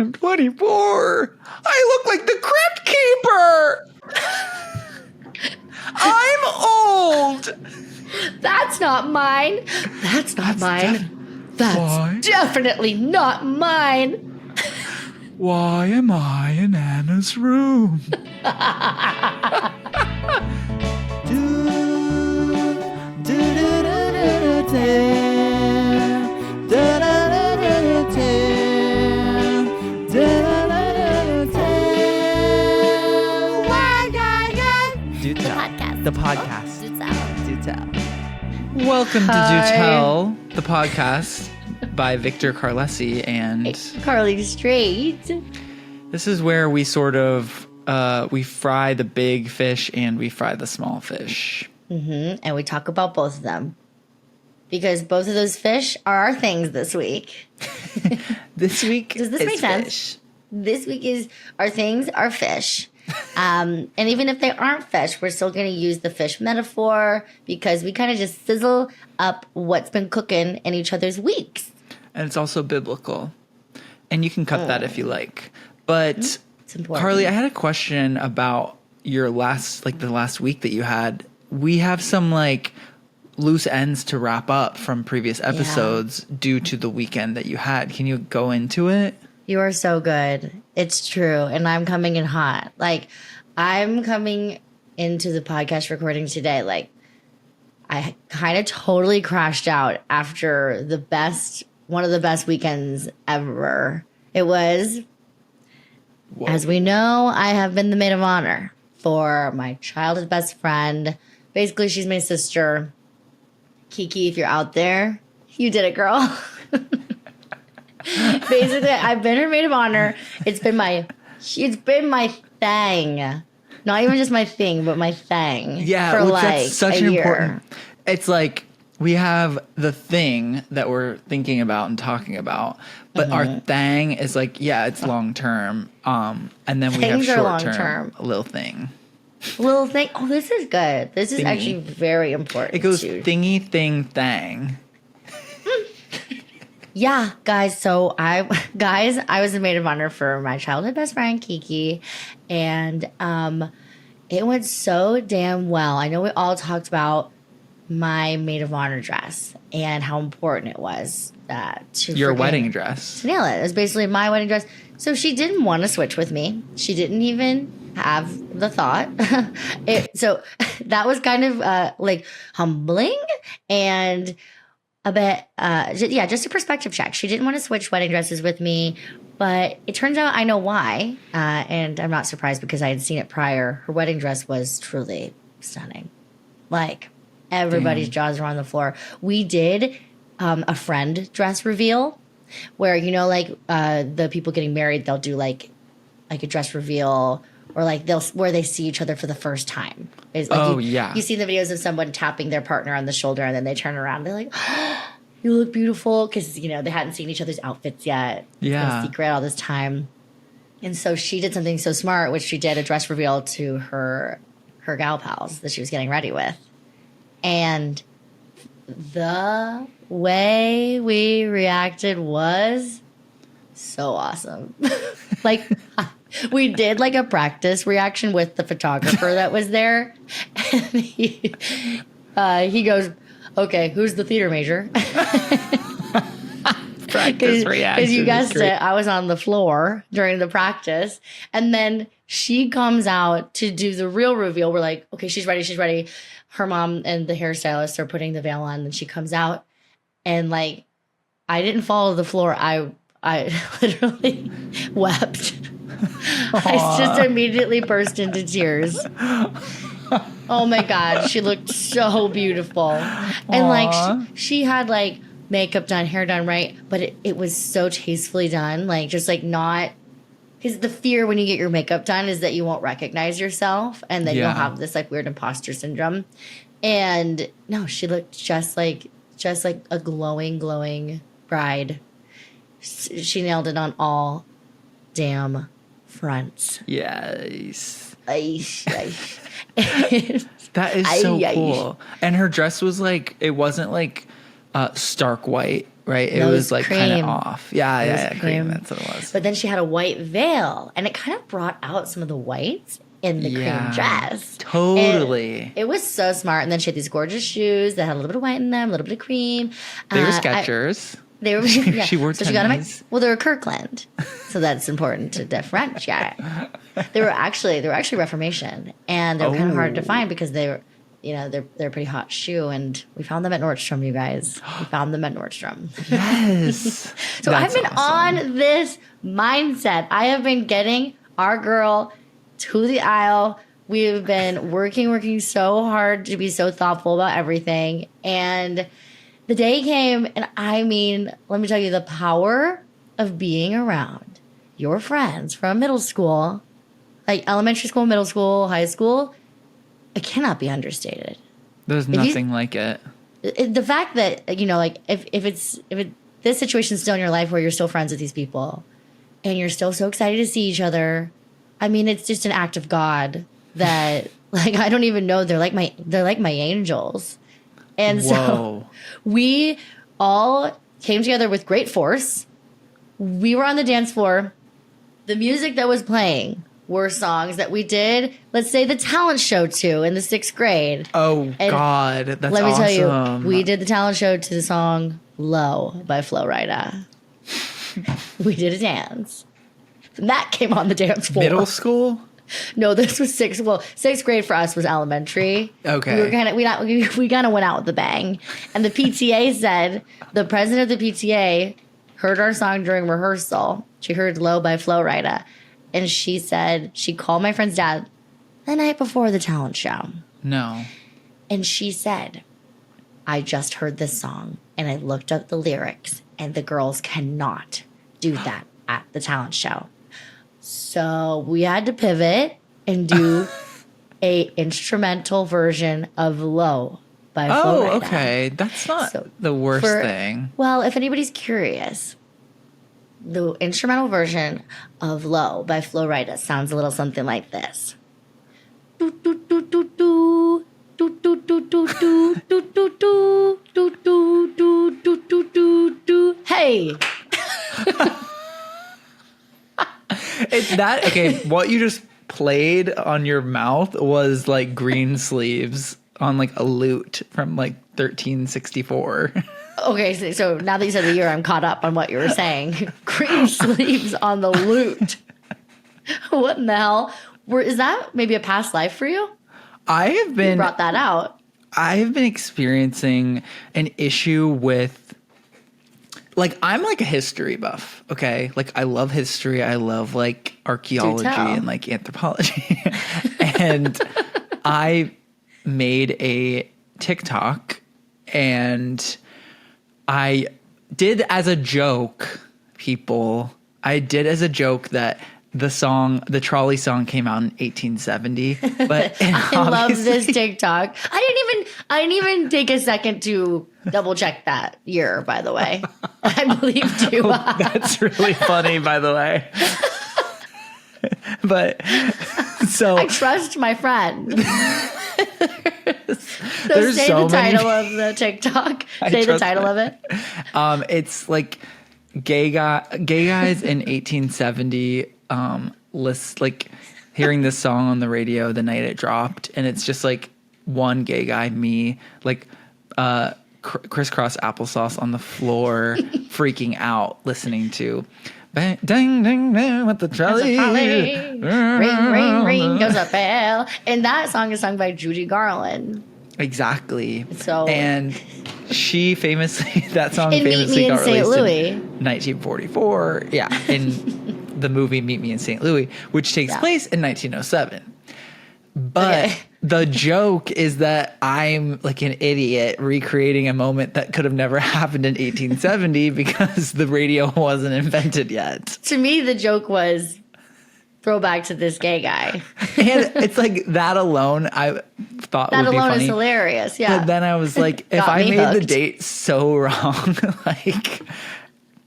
I'm 24. I look like the Crypt Keeper. I'm old. That's not mine. That's not mine. That's definitely not mine. Why am I in Anna's room? The podcast. Do tell. Welcome to Do Tell, the podcast by Victor Carlesi and Carly Strait. This is where we sort of we fry the big fish and we fry the small fish. Mm-hmm. And we talk about both of them because both of those fish are our things this week. This week, does this make sense? Fish. This week is our things are fish. And even if they aren't fish, we're still going to use the fish metaphor because we kind of just sizzle up what's been cooking in each other's weeks. And it's also biblical. And you can cut that if you like. But Carly, I had a question about your the last week that you had. We have some loose ends to wrap up from previous episodes due to the weekend that you had. Can you go into it? You are so good. It's true. And I'm coming in hot. I'm coming into the podcast recording today. I kind of totally crashed out after one of the best weekends ever. It was, as we know, I have been the maid of honor for my childhood best friend. Basically, she's my sister. Kiki, if you're out there, you did it, girl. Basically, I've been her maid of honor. It's been my thing. Not even just my thing, but my thing. Yeah, for that's such an year. important. It's we have the thing that we're thinking about and talking about, but our thing is it's long term. And then we have short term, a little thing. Little thing. Oh, this is good. This is actually very important. It goes thingy, thing, thang. Yeah, guys. So I was the maid of honor for my childhood best friend Kiki, and it went so damn well. I know we all talked about my maid of honor dress and how important it was to your wedding dress. To nail it. It was basically my wedding dress. So she didn't want to switch with me. She didn't even have the thought. So that was kind of humbling and a bit, just a perspective check. She didn't want to switch wedding dresses with me, but it turns out I know why, and I'm not surprised because I had seen it prior. Her wedding dress was truly stunning. Everybody's jaws were on the floor. We did a friend dress reveal where, the people getting married, they'll do a dress reveal or where they see each other for the first time. You see the videos of someone tapping their partner on the shoulder and then they turn around and they're like, oh, you look beautiful. Because, they hadn't seen each other's outfits yet. Yeah. It's been a secret all this time. And so she did something so smart, which she did a dress reveal to her gal pals that she was getting ready with. And the way we reacted was so awesome. We did a practice reaction with the photographer that was there. And he goes, okay, who's the theater major? Practice reaction. Because you guessed it, I was on the floor during the practice. And then she comes out to do the real reveal. We're like, okay, she's ready. Her mom and the hairstylist are putting the veil on. And she comes out. And I didn't follow the floor. I literally wept. I just immediately burst into tears. Oh my God, she looked so beautiful. And she had makeup done, hair done right, but it was so tastefully done. Not because the fear when you get your makeup done is that you won't recognize yourself and then you'll have this weird imposter syndrome. And no, she looked just like a glowing bride. She nailed it on all damn fronts. Yes. That is so cool. And her dress was it wasn't stark white right? It No, it was was like kind cream. of off. Yeah, It was yeah, cream. That's what it was. But then she had a white veil, and it kind of brought out some of the whites in the cream dress. Totally. And it was so smart. And then she had these gorgeous shoes that had a little bit of white in them, a little bit of cream. They were Skechers. They were. Yeah. She wore tennies. Well, they were Kirkland, so that's important to differentiate. They were actually Reformation, and they were kind of hard to find because they were, they're a pretty hot shoe, and we found them at Nordstrom. You guys, we found them at Nordstrom. Yes. So I've been on this mindset. I have been getting our girl to the aisle. We've been working so hard to be so thoughtful about everything, and the day came, and I mean, let me tell you, the power of being around your friends from middle school, like elementary school, middle school, high school, it cannot be understated. There's nothing like it. The fact that, if this situation's still in your life where you're still friends with these people and you're still so excited to see each other, I mean, it's just an act of God that, like, I don't even know. They're like my angels. And so we all came together with great force. We were on the dance floor. The music that was playing were songs that we did, let's say, the talent show to in the 6th grade. Oh, and God. That's awesome. Let me tell you, we did the talent show to the song Low by Flo Rida. We did a dance. And that came on the dance floor. Middle school? No, this was 6th. Well, 6th grade for us was elementary. Okay. We kind of went out with a bang. And the PTA said, the president of the PTA heard our song during rehearsal. She heard Low by Flo Rida. And she said, she called my friend's dad the night before the talent show. No. And she said, I just heard this song and I looked up the lyrics and the girls cannot do that at the talent show. So we had to pivot and do a instrumental version of Low by Flo Rida. Oh, okay. That's not the worst thing. Well, if anybody's curious, the instrumental version of Low by Flo Rida sounds a little something like this. Do do do do do do do do do do do do do do do do do do do. Hey. It's that okay. What you just played on your mouth was like Green Sleeves on like a lute from like 1364. Okay, so now that you said the year, I'm caught up on what you were saying. Green Sleeves on the lute. What in the hell? Is that maybe a past life for you? You brought that out. I have been experiencing an issue with. Like, I'm like a history buff, okay? Like, I love history. I love, like, archaeology and, like, anthropology. And I made a TikTok, and I did as a joke, that the trolley song came out in 1870. But I love this TikTok. I didn't even take a second to double check that year, by the way. I believed you. That's really funny, by the way. But so I trust my friend. There's say so the title many. of the TikTok. Say the title of it. It's like gay guys in 1870 like hearing this song on the radio the night it dropped, and it's just like one gay guy, me, like crisscross applesauce on the floor freaking out listening to bang ding ding ding with the trolley. Ring ring ring goes a bell, and that song is sung by Judy Garland. Exactly. So and she famously that song in famously got St. released Louis. in 1944. Yeah, in the movie Meet Me in St. Louis, which takes place in 1907. But the joke is that I'm like an idiot recreating a moment that could have never happened in 1870 because the radio wasn't invented yet. To me, the joke was throwback to this gay guy. And it's like that alone, I thought that would be alone funny. is hilarious. Yeah. But then I was like, if I made the date so wrong, like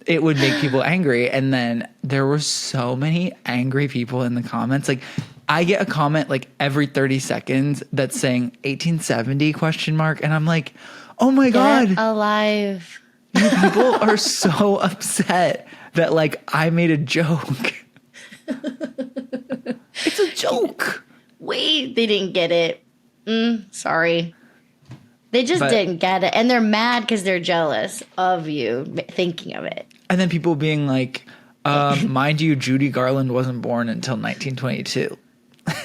it would make people angry. And then there were so many angry people in the comments. Like I get a comment like every 30 seconds that's saying 1870 ? And I'm like, oh my God. Get alive. You people are so upset that like I made a joke. It's a joke. Wait, they didn't get it. Sorry. They just didn't get it. And they're mad because they're jealous of you thinking of it. And then people being like, mind you, Judy Garland wasn't born until 1922.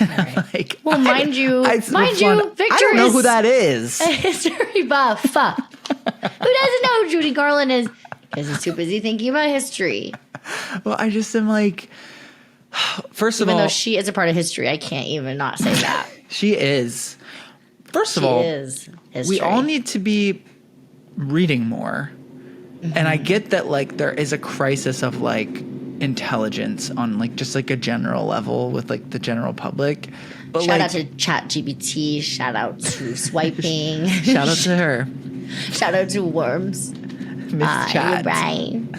Right. Like, well, mind you, Victor I don't know who that is. A history buff. Who doesn't know who Judy Garland is? Because he's too busy thinking about history. Well, I just am like, first of all, even though she is a part of history, I can't even not say that. She is. First of all, we all need to be reading more. And I get that like there is a crisis of like intelligence on like just like a general level with like the general public. But shout out to ChatGPT, shout out to swiping. Shout out to her. Shout out to worms. Miss Chat. Your brain.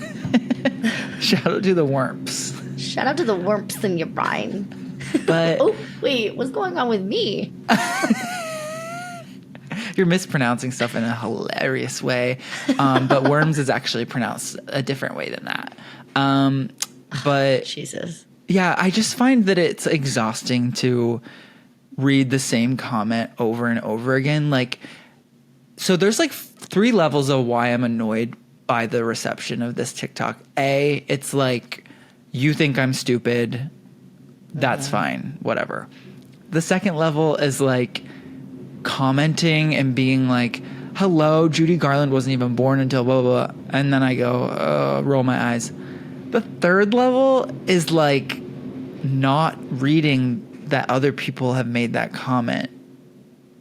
Shout out to the worms. Shout out to the worms in your brain. But oh, wait, what's going on with me? You're mispronouncing stuff in a hilarious way. But worms is actually pronounced a different way than that. But Jesus. Yeah, I just find that it's exhausting to read the same comment over and over again. Like, so there's like 3 levels of why I'm annoyed by the reception of this TikTok. A, it's like, you think I'm stupid. That's fine. Whatever. The second level is like commenting and being like, hello, Judy Garland wasn't even born until blah, blah, blah. And then I go, roll my eyes. The third level is like not reading that other people have made that comment.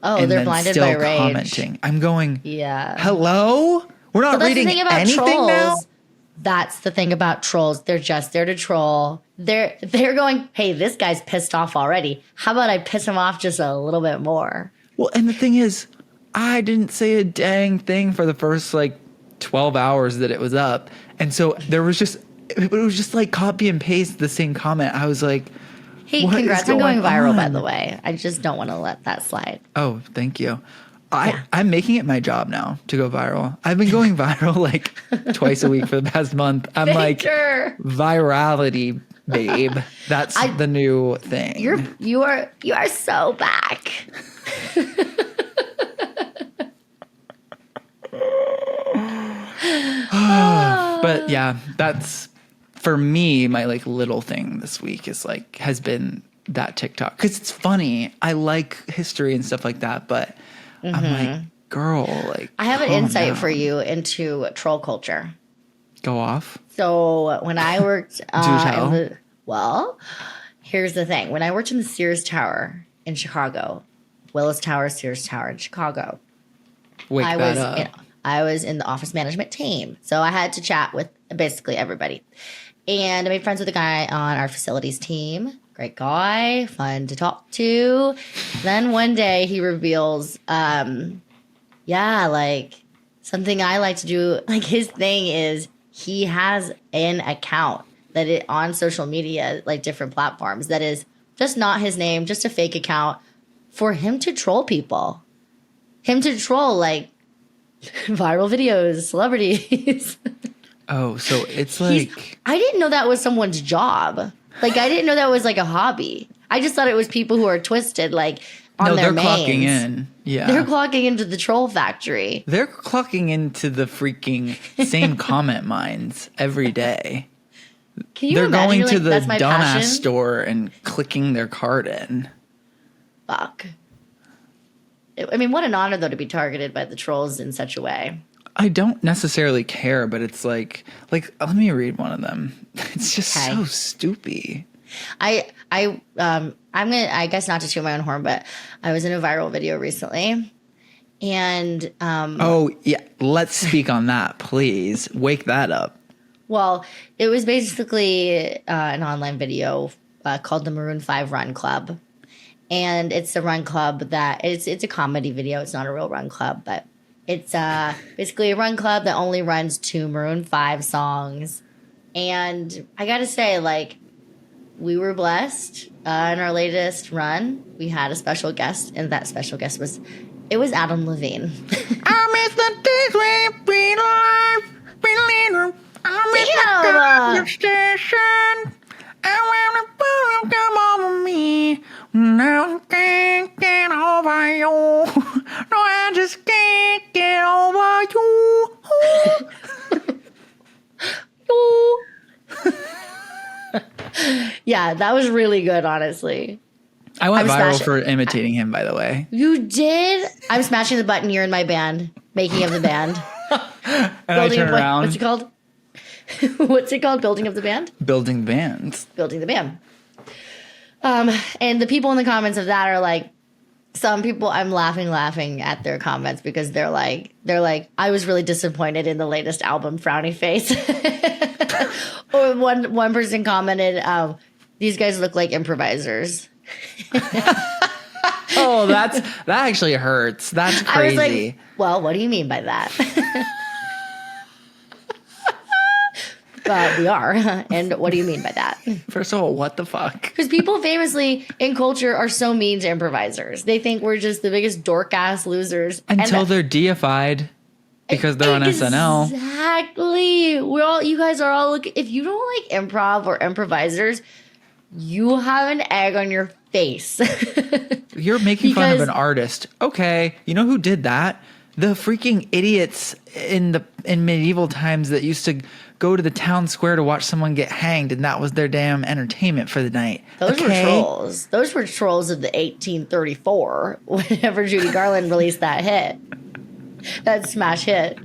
Oh, they're blinded by rage. Commenting. I'm going, yeah. Hello? We're not reading anything trolls. now? That's the thing about trolls. They're just there to troll. They're going, hey, this guy's pissed off already. How about I piss him off just a little bit more? Well, and the thing is, I didn't say a dang thing for the first like 12 hours that it was up. And so it was just like copy and paste the same comment. I was like, hey, congrats on going viral, by the way. I just don't want to let that slide. Oh, thank you. I'm making it my job now to go viral. I've been going viral like twice a week for the past month. I'm like, virality, babe. That's the new thing. You are so back. But yeah, that's for me, my like little thing this week is like has been that TikTok because it's funny. I like history and stuff like that, but I'm like, girl, like I have an insight for you into troll culture. Go off. So when I worked, here's the thing: when I worked in the Sears Tower in Chicago, Willis Tower, Sears Tower in Chicago, I was in the office management team, so I had to chat with basically everybody. And I made friends with a guy on our facilities team. Great guy, fun to talk to. Then one day he reveals, like something I like to do. Like his thing is he has an account on social media, like different platforms, that is just not his name, just a fake account for him to troll people. Him to troll like viral videos, celebrities. Oh, so it's like... I didn't know that was someone's job. Like, I didn't know that was like a hobby. I just thought it was people who are twisted, like, on their mains. They're clocking in. Yeah. They're clocking into the troll factory. They're clocking into the freaking same comment mines every day. Can you They're imagine? going to the that's my dumbass passion? store and clicking their card in. Fuck. I mean, what an honor, though, to be targeted by the trolls in such a way. I don't necessarily care, but it's like let me read one of them. It's just so stupid. I'm gonna, I guess not to toot my own horn, but I was in a viral video recently, and oh yeah, let's speak on that, please. Wake that up. Well, it was basically an online video called the Maroon 5 Run Club, and it's a run club that it's a comedy video. It's not a real run club, but it's basically a run club that only runs 2 Maroon 5 songs. And I gotta say, like, we were blessed in our latest run. We had a special guest, and that special guest was Adam Levine. I miss the days when we alive. Damn. Station. I wanna come over me. Now I can't get over you. No, I just can't get over you. Yeah, that was really good, honestly. I went I'm viral smashing- for imitating him, by the way. You did? I'm smashing the button. You're in my band. Making of the band. And I turn around. What's it called? What's it called? Building of the band? Building bands. Building the band. And the people in the comments of that are like, some people I'm laughing at their comments because they're like, I was really disappointed in the latest album, Frowny Face. Or one person commented, these guys look like improvisers. Oh, that actually hurts. That's crazy. I was like, well, what do you mean by that? But we are. And what do you mean by that? First of all, what the fuck? Because people famously in culture are so mean to improvisers. They think we're just the biggest dork ass losers. Until they're deified because they're on SNL. Exactly. You guys are all looking. If you don't like improv or improvisers, you have an egg on your face. You're making fun of an artist. Okay. You know who did that? The freaking idiots in medieval times that used to go to the town square to watch someone get hanged, and that was their damn entertainment for the night. Those were trolls. Those were trolls of the 1834, whenever Judy Garland released that hit. That smash hit.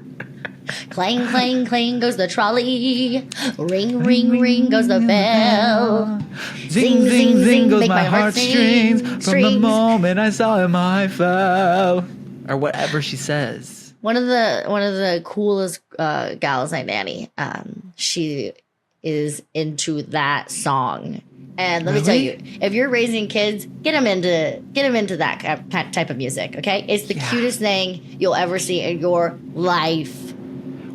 Clang, clang, clang goes the trolley. Ring, ring, ring goes the bell. Zing, zing, zing goes my heartstrings. From the moment I saw him, I fell. Or whatever she says. One of the coolest gals I nanny. She is into that song, and let me tell you, if you're raising kids, get them into that type of music. Okay, it's the cutest thing you'll ever see in your life.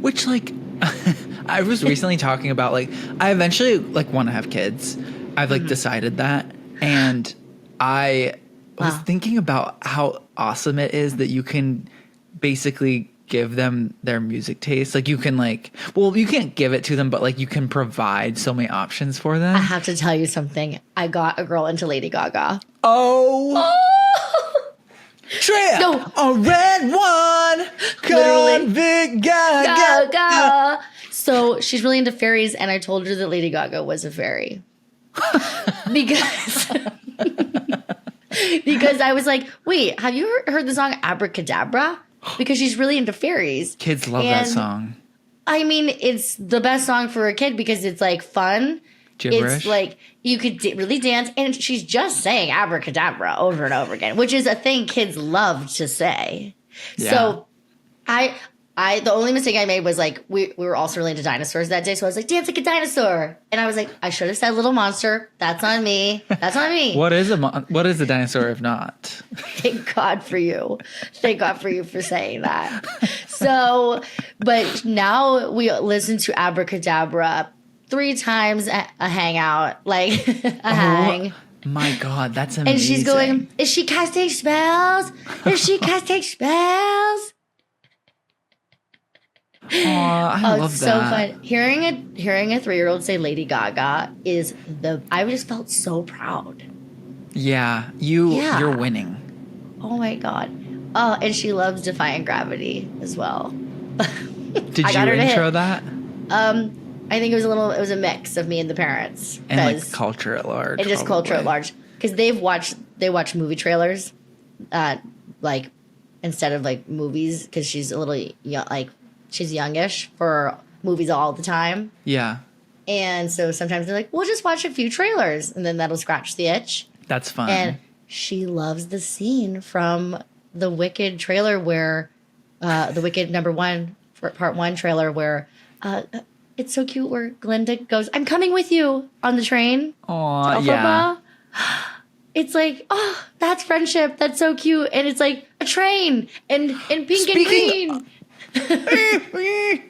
Which, like, I was recently talking about, like, I eventually want to have kids. I've decided that, and I was thinking about how awesome it is that you can basically give them their music taste. Like, you can you can't give it to them, but you can provide so many options for them. I have to tell you something. I got a girl into Lady Gaga. Oh. Trip, no. A red one, convict Gaga. So she's really into fairies, and I told her that Lady Gaga was a fairy. Because I was like, wait, have you heard the song Abracadabra? Because she's really into fairies. Kids love that song. I mean, it's the best song for a kid because it's fun. Gibberish. It's you could really dance, and she's just saying abracadabra over and over again, which is a thing kids love to say. Yeah. So the only mistake I made was we were also really into dinosaurs that day. So I was like, dance like a dinosaur. And I was like, I should have said little monster. That's on me. That's on me. What is a dinosaur if not? Thank God for you. Thank God for you for saying that. So, but now we listen to Abracadabra 3 times a hangout, a hang. My God, that's amazing. And she's going, is she casting spells? Is she casting spells? I love it's that. So fun. Hearing a 3-year-old say Lady Gaga is I just felt so proud. Yeah, you're winning. Oh my God. Oh, and she loves Defying Gravity as well. Did you intro that? I think it was a mix of me and the parents. And culture at large. And just culture at large. Because they watch movie trailers, instead of movies, because she's a little young, she's youngish for movies all the time. Yeah. And so sometimes they're like, we'll just watch a few trailers, and then that'll scratch the itch. That's fun. And she loves the scene from the Wicked trailer where, the Wicked part 1 trailer where, it's so cute where Glinda goes, I'm coming with you on the train. Aw, yeah. It's oh, that's friendship. That's so cute. And it's a train and pink and green.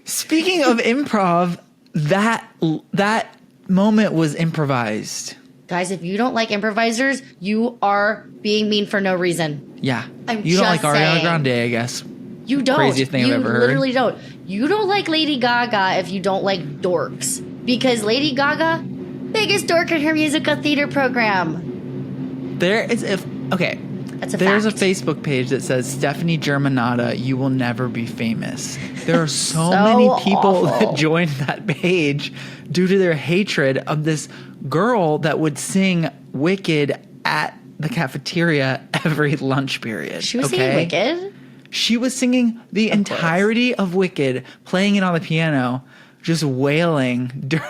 Speaking of improv, that moment was improvised. Guys, if you don't like improvisers, you are being mean for no reason. Yeah. You don't like Ariana Grande, I guess. You don't. Craziest thing I've ever heard. You literally don't. You don't like Lady Gaga if you don't like dorks. Because Lady Gaga, biggest dork in her musical theater program. There's a fact. Facebook page that says Stephanie Germanata, you will never be famous. There are so So many people awful. that joined that page due to their hatred of this girl that would sing Wicked at the cafeteria every lunch period. She was singing Wicked? She was singing the entirety of Wicked, playing it on the piano, just wailing during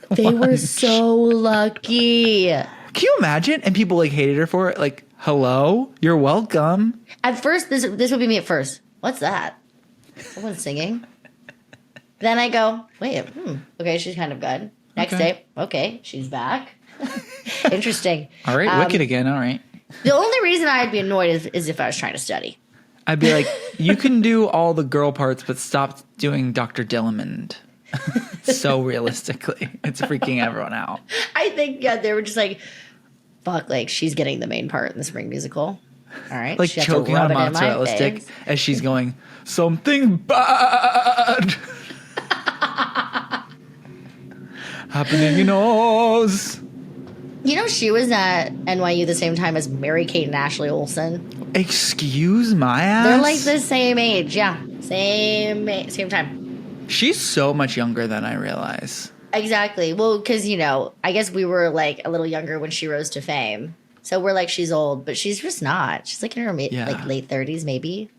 They lunch. were so lucky. Can you imagine? And people like hated her for it. Like, hello, you're welcome. At first, this would be me at first. What's that? Someone's singing. Then I go, wait, okay, she's kind of good. Next day, okay, she's back. Interesting. All right, Wicked again. All right. The only reason I'd be annoyed is if I was trying to study. I'd be like, you can do all the girl parts, but stop doing Dr. Dillamond. So realistically, it's freaking everyone out. I think they were just like, fuck, like she's getting the main part in the spring musical. All right. Like she has to choking on rub a it in my mozzarella stick face. as she's going, something bad happening in Oz. You know, she was at NYU the same time as Mary-Kate and Ashley Olsen. Excuse my ass? They're like the same age. Yeah. Same time. She's so much younger than I realize. Exactly. Well, because, you know, I guess we were like a little younger when she rose to fame. So we're like, she's old, but she's just not. She's like in her like late 30s, maybe.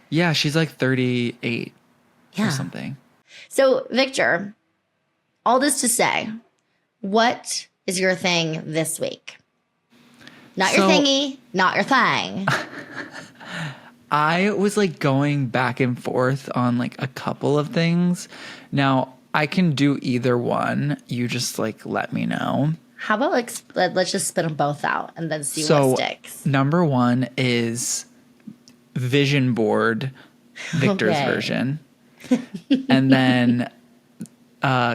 Yeah, she's like 38 or something. So, Victor, all this to say, what is your thing this week? Not your thingy, not your thing. I was like going back and forth on like a couple of things. Now, I can do either one. You just like let me know. How about let's just spit them both out and then see what sticks. Number one is Vision Board, Victor's version. And then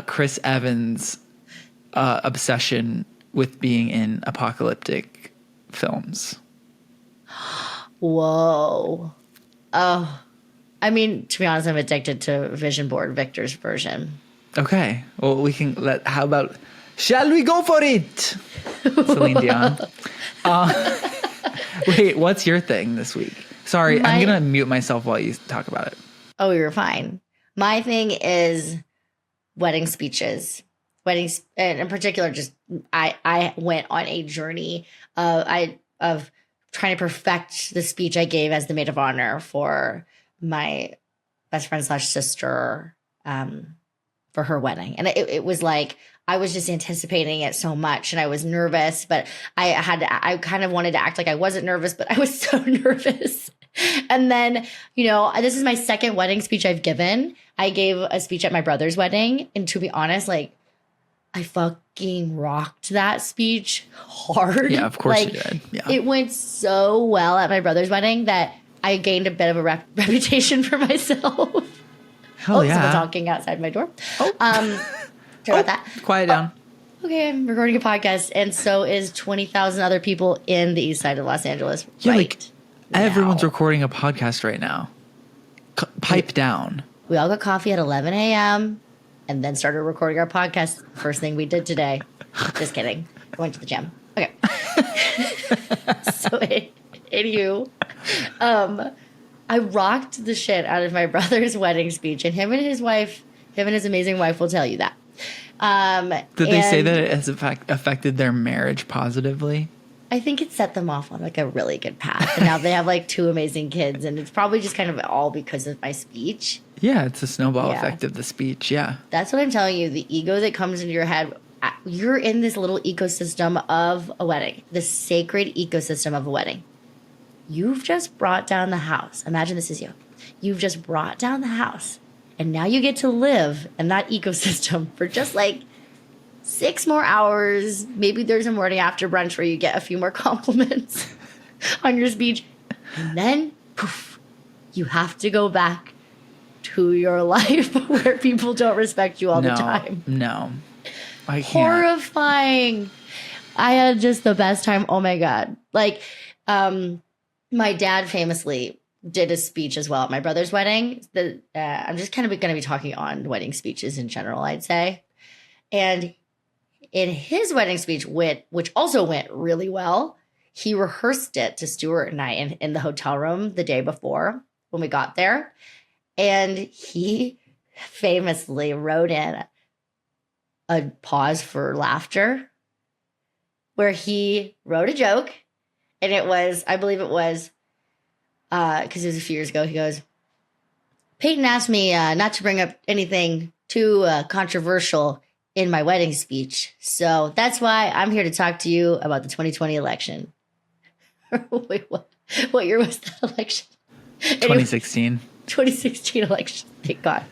Chris Evans' obsession with being in apocalyptic films. Whoa. Oh. I mean, to be honest, I'm addicted to Vision Board, Victor's version. Okay. Well, we can how about, shall we go for it? Celine Dion. Wait, what's your thing this week? Sorry, I'm going to mute myself while you talk about it. Oh, you're fine. My thing is wedding speeches. Weddings, and in particular, just I went on a journey of trying to perfect the speech I gave as the maid of honor for my best friend / sister for her wedding. And it was like, I was just anticipating it so much and I was nervous, but I kind of wanted to act like I wasn't nervous, but I was so nervous. And then, you know, this is my second wedding speech I've given. I gave a speech at my brother's wedding. And to be honest, like, I fucking rocked that speech hard. Yeah, of course like, you did. Yeah. It went so well at my brother's wedding that I gained a bit of a reputation for myself. Hell yeah. Someone talking outside my door. Sorry about that. Quiet down. Okay, I'm recording a podcast, and so is 20,000 other people in the east side of Los Angeles. Yeah, right like everyone's now. recording a podcast right now. Pipe down. We all got coffee at 11 a.m. and then started recording our podcast. First thing we did today. Just kidding. I went to the gym. Okay. So, anywho, I rocked the shit out of my brother's wedding speech, and him and his amazing wife will tell you that. Did they say that it has affected their marriage positively? I think it set them off on like a really good path. And now they have like 2 amazing kids, and it's probably just kind of all because of my speech. Yeah, it's a snowball effect of the speech. Yeah. That's what I'm telling you. The ego that comes into your head, you're in this little ecosystem of a wedding, the sacred ecosystem of a wedding. You've just brought down the house. Imagine this is you. You've just brought down the house. And now you get to live in that ecosystem for just like 6 more hours. Maybe there's a morning after brunch where you get a few more compliments on your speech. And then, poof, you have to go back to your life where people don't respect you all the time. No, I can't. Horrifying. I had just the best time. Oh my God. Like, my dad famously did a speech as well at my brother's wedding. I'm just kind of going to be talking on wedding speeches in general, I'd say. And in his wedding speech, which also went really well, he rehearsed it to Stuart and I in the hotel room the day before when we got there. And he famously wrote in a pause for laughter where he wrote a joke. And it was, I believe it was, because it was a few years ago, he goes, Peyton asked me not to bring up anything too controversial in my wedding speech. So that's why I'm here to talk to you about the 2020 election. Wait, what year was that election? 2016. 2016 election. Thank God.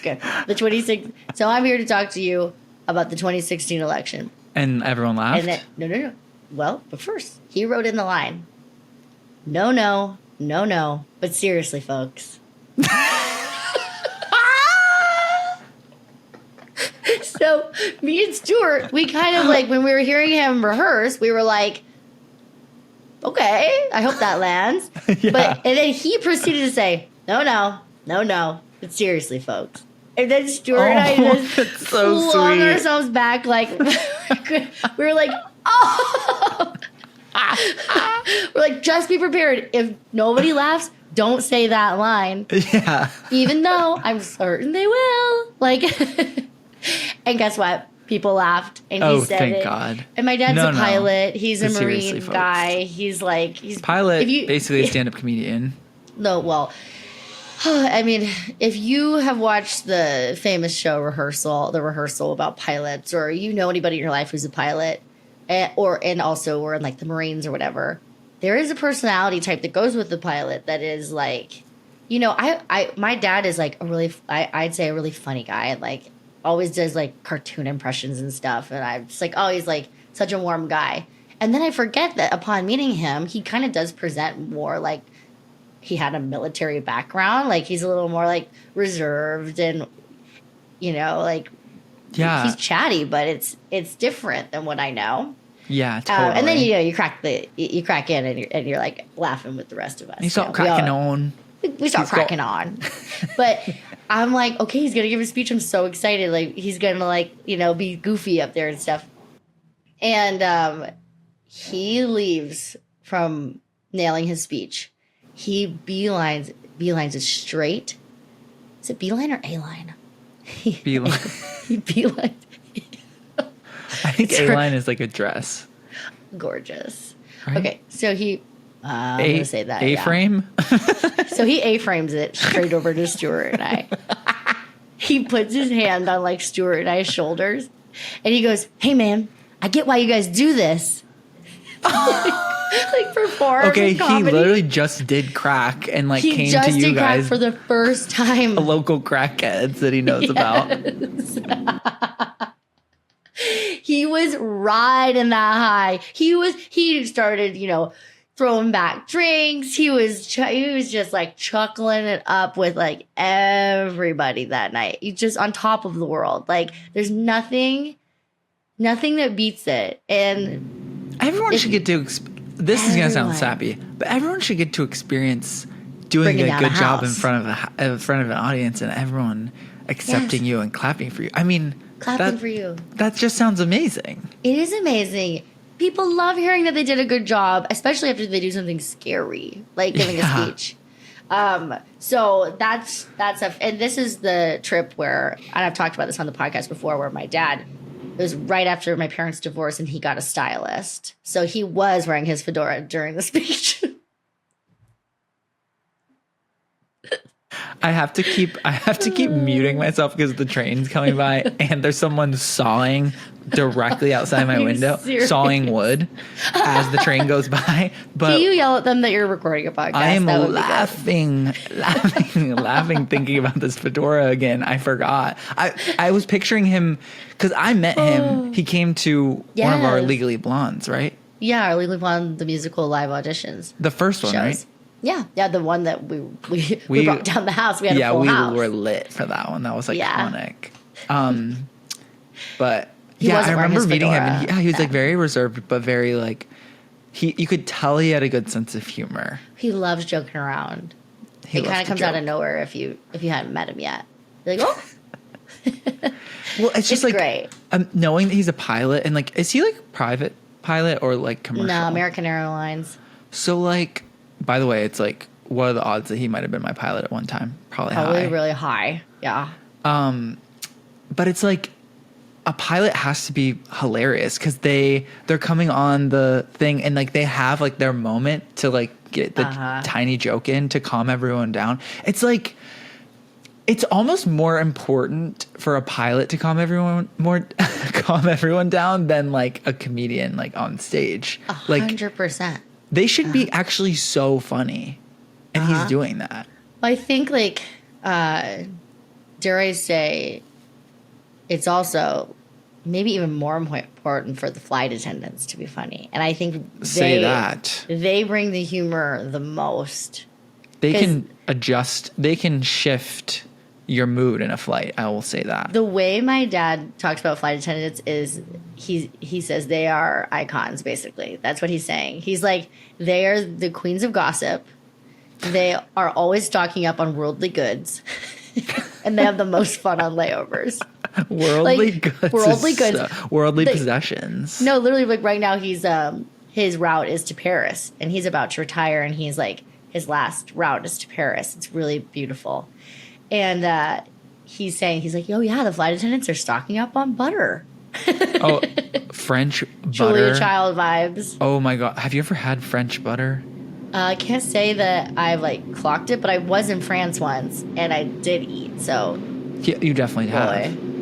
Okay. The 2016. So I'm here to talk to you about the 2016 election. And everyone laughed? And then, no. Well, but first, he wrote in the line, no. But seriously, folks. So me and Stuart, we kind of like, when we were hearing him rehearse, we were like, okay, I hope that lands. Yeah. And then he proceeded to say, no. But seriously, folks. And then Stuart and I just so flung sweet. ourselves back like, we were like, oh. We're like, just be prepared. If nobody laughs, don't say that line. Yeah. Even though I'm certain they will. Like, and guess what? People laughed, and he said thank it. God. And my dad's No. a pilot. He's a Seriously, Marine folks. guy. He's Pilot, basically a stand-up comedian. No, well, I mean, if you have watched the famous show The Rehearsal about pilots, or you know anybody in your life who's a pilot, and also in like the Marines or whatever, there is a personality type that goes with the pilot that is like, you know, my dad is like I'd say a really funny guy, like always does like cartoon impressions and stuff, and I'm just like, oh, he's like such a warm guy. And then I forget that upon meeting him, he kind of does present more like he had a military background. Like he's a little more like reserved and, you know, like he's chatty, but it's different than what I know. Yeah, totally. And then you crack in and you're like laughing with the rest of us. You start cracking on. We start cracking on. But I'm like, okay, he's gonna give a speech. I'm so excited. Like he's gonna like, you know, be goofy up there and stuff. And he leaves from nailing his speech. He beelines it straight. Is it beeline or A-line? Beeline. He beelines. I think A-line is like a dress. Gorgeous. Right? Okay, so I'm going to say that. A-frame? Yeah. So he A-frames it straight over to Stuart and I. He puts his hand on like Stuart and I's shoulders and he goes, hey man, I get why you guys do this. Like perform. Okay, he comedy. literally just did crack and like He came just to you did crack guys, for the first time. a local crackheads that he knows about. He was riding that high. He started, you know, throwing back drinks. He was just like chuckling it up with like everybody that night. He's just on top of the world. Like there's nothing that beats it. And Everyone should get to. This is gonna sound sappy, but everyone should get to experience doing a good job in front of an audience and everyone accepting you and clapping for you. I mean, clapping for you. That just sounds amazing. It is amazing. People love hearing that they did a good job, especially after they do something scary, like giving a speech. So that's and this is the trip where, and I've talked about this on the podcast before, where my dad, it was right after my parents' divorce and he got a stylist. So he was wearing his fedora during the speech. I have to keep muting myself because the train's coming by and there's someone sawing directly outside my window, sawing wood as the train goes by. But do you yell at them that you're recording a podcast? I am laughing, thinking about this fedora again. I forgot. I was picturing him because I met him. He came to one of our Legally Blondes, right? Yeah, our Legally Blonde, the musical live auditions. The first one, right? Yeah, the one that we brought down the house. We had a full house. We were lit for that one. That was iconic. But he I remember meeting him, and he was yeah. like very reserved, but very like you could tell he had a good sense of humor. He loves joking around. It kind of comes out of nowhere if you hadn't met him yet. You're like, oh. Well, it's just it's like great. Knowing that he's a pilot and like, is he like private pilot or like commercial? No, American Airlines. So like, by the way, it's like, what are the odds that he might have been my pilot at one time? Probably high. Really high. Yeah. But it's like a pilot has to be hilarious because they're coming on the thing and like they have like their moment to like get the tiny joke in to calm everyone down. It's like, it's almost more important for a pilot to calm everyone down than like a comedian like on stage. 100%. They should be actually so funny, and he's doing that. I think like, dare I say, it's also maybe even more important for the flight attendants to be funny, and I think they bring the humor the most. They can adjust. They can shift your mood in a flight. I will say that. The way my dad talks about flight attendants is he says they are icons, basically. That's what he's saying. He's like, they are the queens of gossip. They are always stocking up on worldly goods. And they have the most fun on layovers. Worldly goods. Worldly The- possessions. No, literally, like right now he's his route is to Paris and he's about to retire and he's like, his last route is to Paris. It's really beautiful. And he's like, oh yeah, the flight attendants are stocking up on butter. Oh, French butter. Julia Child vibes. Oh my God. Have you ever had French butter? I can't say that I've like clocked it, but I was in France once and I did eat. So Yeah, you definitely have.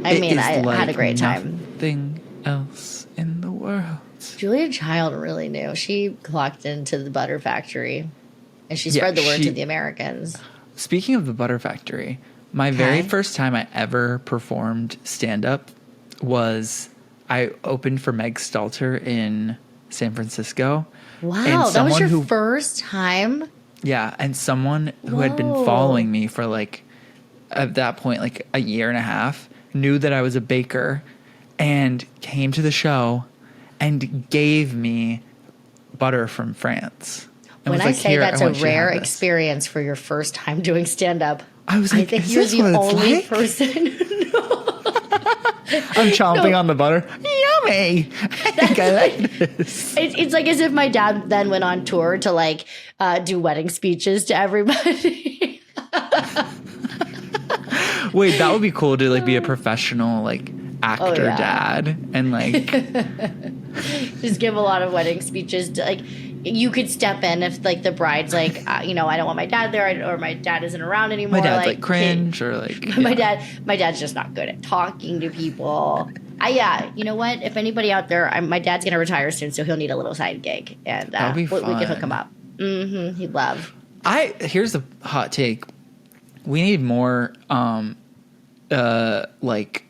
I mean, I had a great time. Nothing else in the world. Julia Child really knew. She clocked into the butter factory and she spread the word to the Americans. Speaking of the Butter Factory, my very first time I ever performed stand-up was I opened for Meg Stalter in San Francisco. Wow, that was your first time? Yeah, and someone who had been following me for like, at that point, like a year and a half, knew that I was a baker and came to the show and gave me butter from France. When I say that's a rare experience for your first time doing stand-up, I was like, I think you're the only person who knows. I'm chomping on the butter. Yummy. I think I like this. It's like as if my dad then went on tour to like do wedding speeches to everybody. Wait, that would be cool to like be a professional like actor dad and like just give a lot of wedding speeches to, like, you could step in if like the bride's like I don't want my dad there or my dad isn't around anymore. My dad's like cringe or like my dad's just not good at talking to people. You know what? If anybody out there, my dad's gonna retire soon, so he'll need a little side gig, and we can hook him up. He'd love. Here's the hot take. We need more like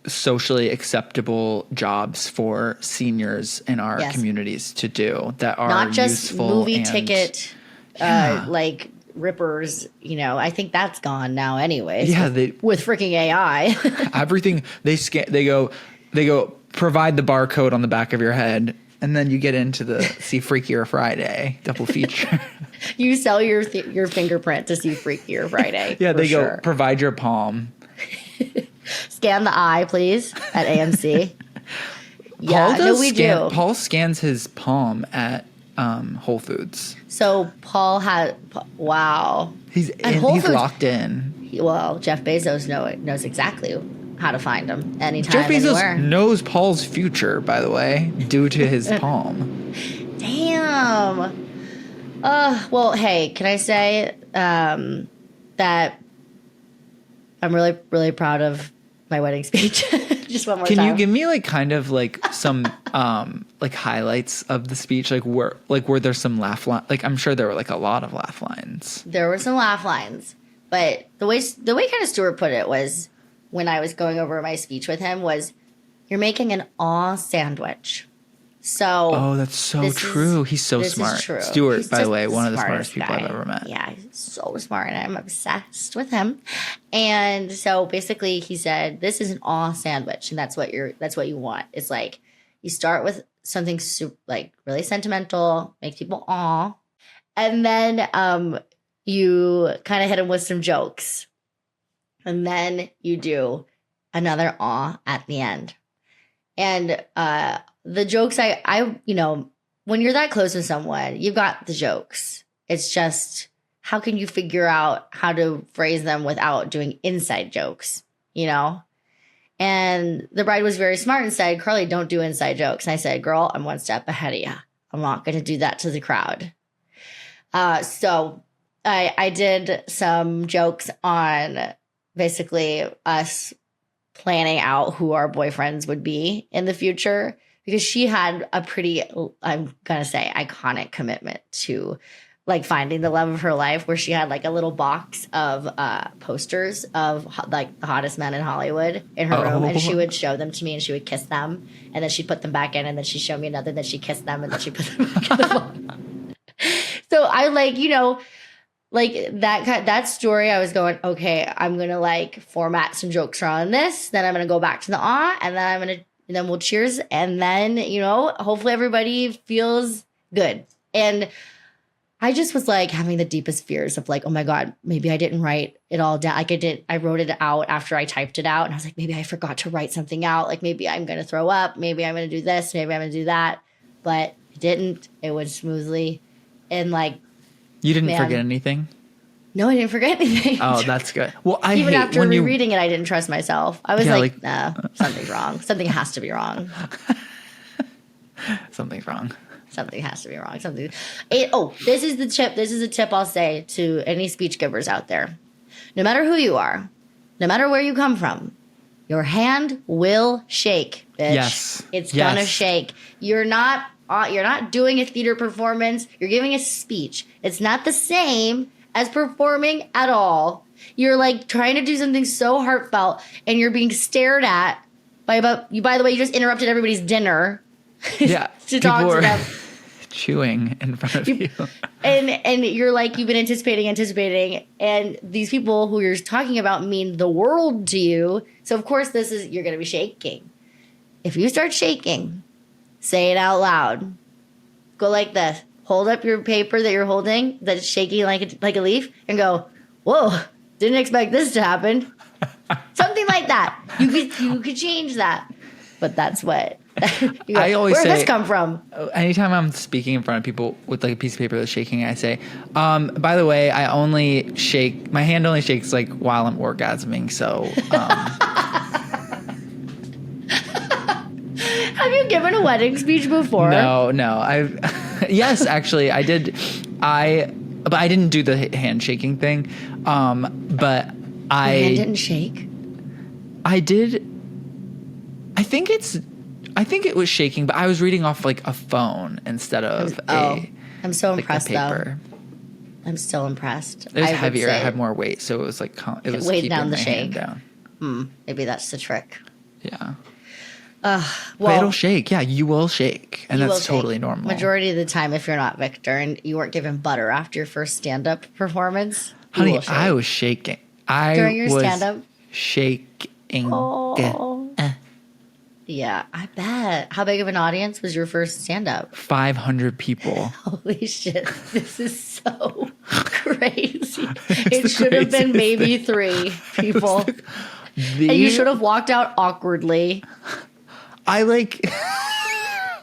socially acceptable jobs for seniors in our communities to do that are not just useful movie ticket like rippers. I think that's gone now anyways. With freaking AI. Everything they scan, they go provide the barcode on the back of your head, and then you get into the See Freakier Friday double feature. You sell your fingerprint to See Freakier Friday. Yeah, they go provide your palm. Scan the eye, please, at AMC. Yeah, we do. Paul scans his palm at Whole Foods. So Paul had wow. He's locked in. Well, Jeff Bezos knows exactly how to find him anytime, Jeff Bezos anywhere. knows Paul's future, by the way, due to his palm. Damn. Well, hey, can I say that I'm really, really proud of my wedding speech. Just one more time. Can you give me like kind of like some like highlights of the speech? Like were there some laugh lines? Like I'm sure there were like a lot of laugh lines. There were some laugh lines, but the way kind of Stuart put it was when I was going over my speech with him was, "You're making an aw sandwich." So that's so true. He's so smart. Stuart, by the way, one of the smartest people I've ever met. Yeah, he's so smart, and I'm obsessed with him. And so basically, he said, "This is an aw sandwich, and that's what you want. It's like you start with something like really sentimental, make people aw, and then you kind of hit them with some jokes. And then you do another aw at the end. And the jokes I when you're that close with someone, you've got the jokes. It's just how can you figure out how to phrase them without doing inside jokes, And the bride was very smart and said, Carly, don't do inside jokes. And I said, girl, I'm one step ahead of you. I'm not going to do that to the crowd. So I did some jokes on basically us planning out who our boyfriends would be in the future, because she had a pretty, I'm going to say, iconic commitment to like finding the love of her life, where she had like a little box of posters of like the hottest men in Hollywood in her room, and she would show them to me and she would kiss them, and then she'd put them back in, and then she'd show me another, then she kissed them, and then she put them back in the box. So I like that story, I was going, okay, I'm going to like format some jokes around this. Then I'm going to go back to the and then we'll cheers. And then, hopefully everybody feels good. And I just was like having the deepest fears of like, oh my God, maybe I didn't write it all down. Like I wrote it out after I typed it out. And I was like, maybe I forgot to write something out. Like maybe I'm going to throw up. Maybe I'm going to do this. Maybe I'm going to do that. But it didn't. It went smoothly. And like, you didn't forget anything? No, I didn't forget anything. Oh, that's good. Well, even after rereading it, I didn't trust myself. I was nah, something's wrong. Something has to be wrong. Something's wrong. Something has to be wrong. This is the tip. This is a tip I'll say to any speech givers out there. No matter who you are, no matter where you come from, your hand will shake, bitch. Yes. It's gonna shake. You're not doing a theater performance. You're giving a speech. It's not the same as performing at all. You're like trying to do something so heartfelt, and you're being stared at by you. By the way, you just interrupted everybody's dinner. Yeah, to talk to them. Chewing in front of you. And you're like, you've been anticipating, and these people who you're talking about mean the world to you. So of course you're going to be shaking. If you start shaking, say it out loud. Go like this. Hold up your paper that you're holding that's shaking like a leaf and go, whoa, didn't expect this to happen. Something like that. You could change that. But that's what I always say. Where did this come from? Anytime I'm speaking in front of people with like a piece of paper that's shaking, I say, by the way, my hand only shakes like while I'm orgasming. So, have you given a wedding speech before? No, yes, actually I did. But I didn't do the handshaking thing. But Your hand didn't shake? I did. I think it was shaking, but I was reading off like a phone instead of I'm so impressed paper. Though. I'm still impressed. It was heavier. It had more weight, so it was like it was weighed keeping down the my shake. hand down. Maybe that's the trick. Yeah. Well, but it'll shake. Yeah, you will shake, and that's totally normal. Majority of the time, if you're not Victor and you weren't given butter after your first stand-up performance, honey, I was shaking. During your stand-up, shaking. Oh. Yeah, I bet. How big of an audience was your first stand-up? 500 people. Holy shit. This is so crazy. It should have been maybe 3 people. And you should have walked out awkwardly.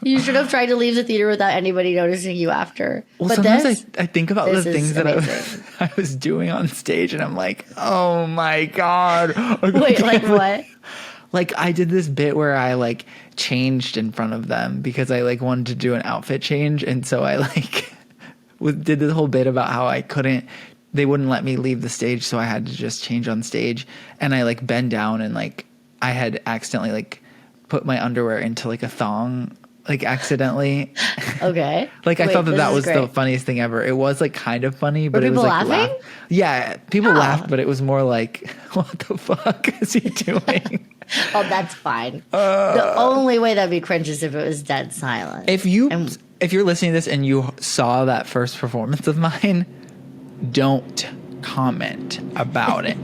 You should have tried to leave the theater without anybody noticing you after. Well, but sometimes I think about the things that I was doing on stage, and I'm like, oh my God. Wait, like what? Like I did this bit where I like changed in front of them because I like wanted to do an outfit change. And so I like did this whole bit about how they wouldn't let me leave the stage. So I had to just change on stage, and I like bend down, and like I had accidentally like put my underwear into like a thong, like accidentally. Okay. Like I thought that was the funniest thing ever. It was like kind of funny, but it was like laughing? Yeah, people laughed, but it was more like, what the fuck is he doing? Oh, that's fine. The only way that'd be cringe is if it was dead silent. If you're listening to this and you saw that first performance of mine, don't comment about it.